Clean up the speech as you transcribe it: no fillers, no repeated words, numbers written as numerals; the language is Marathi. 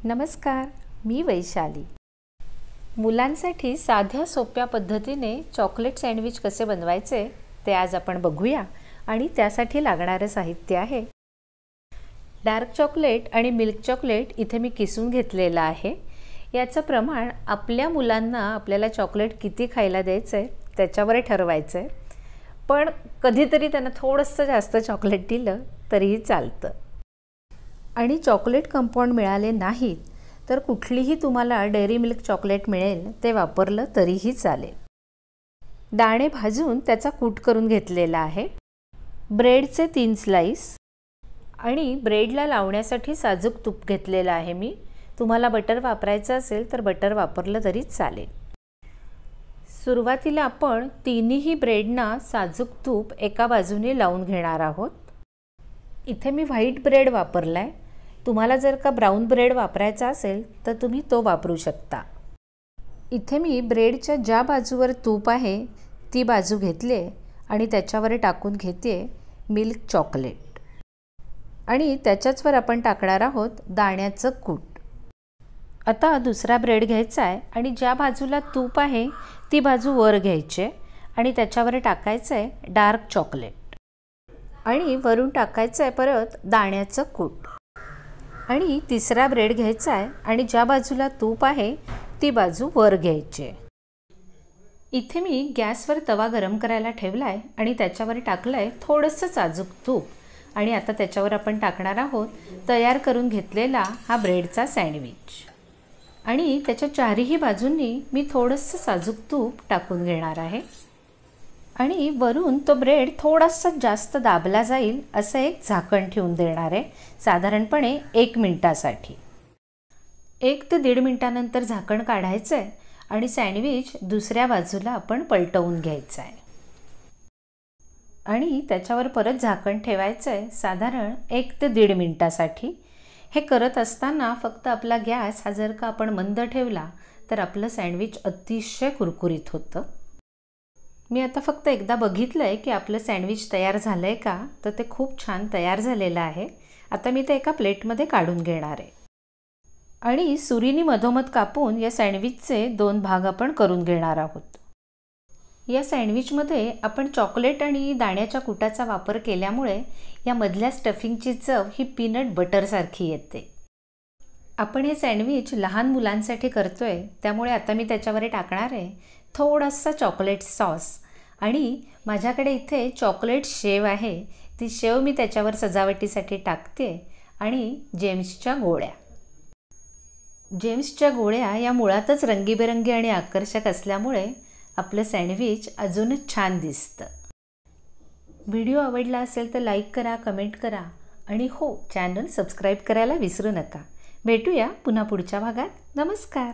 नमस्कार, मी वैशाली। मुलांसाठी साध्या सोप्या पद्धतीने चॉकलेट सँडविच कसे बनवायचे ते आज आपण बघूया आणि त्यासाठी लागणारे साहित्य आहे। डार्क चॉकलेट आणि मिल्क चॉकलेट इथे मी किसून घेतलेला आहे। याचं प्रमाण आपल्या मुलांना आपल्याला चॉकलेट किती खायला द्यायचे त्याच्यावर ठरवायचे, पण कधीतरी त्यांना थोडंसं जास्त चॉकलेट दिलं तरीही चालतं। आणि चॉकलेट कंपाऊंड मिळाले नाहीत तर कुठलीही तुम्हाला डेअरी मिल्क चॉकलेट मिळेल ते वापरलं तरीही चालेल। दाणे भाजून त्याचा कूट करून घेतलेला आहे। ब्रेडचे 3 स्लाइस आणि ब्रेडला लावण्यासाठी साजूक तूप घेतलेलं आहे मी। तुम्हाला बटर वापरायचं असेल तर बटर वापरलं तरी चालेल। सुरुवातीला आपण तिन्ही ब्रेडना साजूक तूप एका बाजूने लावून घेणार आहोत। इथे मी व्हाईट ब्रेड वापरलाय। तुम्हाला जर का ब्राउन ब्रेड वापरायचा असेल तर तुम्ही तो वापरू शकता। इथे मी ब्रेडच्या ज्या बाजूवर तूप आहे ती बाजू घेतले आणि त्याच्यावर टाकून घेते मिल्क चॉकलेट आणि त्याच्याचवर आपण टाकणार आहोत दाण्याचं कूट। आता दुसरा ब्रेड घ्यायचा आहे आणि ज्या बाजूला तूप आहे ती बाजू वर घ्यायची आणि त्याच्यावर टाकायचं आहे डार्क चॉकलेट आणि वरून टाकायचं आहे परत दाण्याचं कूट। आणि तिसरा ब्रेड घ्यायचा आहे आणि ज्या बाजूला तूप आहे ती बाजू वर घ्यायची। इथे मी गॅसवर तवा गरम करायला ठेवलाय आणि त्याच्यावर टाकलंय थोडंसं साजूक तूप आणि आता त्याच्यावर आपण टाकणार आहोत तयार करून घेतलेला हा ब्रेडचा सँडविच। आणि त्याच्या चारही बाजूंनी मी थोडंसं साजूक तूप टाकून घेणार आहे आणि वरून तो ब्रेड थोडासा जास्त दाबला जाईल असं एक झाकण ठेवून देणार आहे, साधारणपणे 1 मिनिटासाठी। 1 ते 1.5 मिनिटानंतर झाकण काढायचं आहे आणि सँडविच दुसऱ्या बाजूला आपण पलटवून घ्यायचं आहे आणि त्याच्यावर परत झाकण ठेवायचं आहे साधारण 1 ते 1.5 मिनिटासाठी। हे करत असताना फक्त आपला गॅस हा जर का आपण मंद ठेवला तर आपलं सँडविच अतिशय कुरकुरीत होतं। मी आता फक्त एकदा बघितलंय की आपलं सँडविच तयार झालंय का, तर ते खूप छान तयार झालेलं आहे। आता मी ते एका प्लेटमध्ये काढून घेणार आहे आणि सुरीनी मधोमध कापून या सँडविचचे 2 भाग आपण करून घेणार आहोत। या सँडविचमध्ये आपण चॉकलेट आणि दाण्याच्या कुटाचा वापर केल्यामुळे या मधल्या स्टफिंगची चव ही पीनट बटर सारखी येते। आपण हे सँडविच लहान मुलांसाठी करतोय त्यामुळे आता मी त्याच्यावर टाकणार आहे थोडासा चॉकलेट सॉस आणि माझ्याकडे इथे चॉकलेट शेव आहे, ती शेव मी त्याच्यावर सजावटीसाठी टाकते आणि जेम्सच्या गोळ्या। जेम्सच्या गोळ्या या मुळातच रंगीबेरंगी आणि आकर्षक असल्यामुळे आपलं सँडविच अजूनच छान दिसतं। व्हिडिओ आवडला असेल तर लाईक करा, कमेंट करा आणि हो, चॅनल सबस्क्राईब करायला विसरू नका। भेटूया पुन्हा पुढच्या भागात। नमस्कार।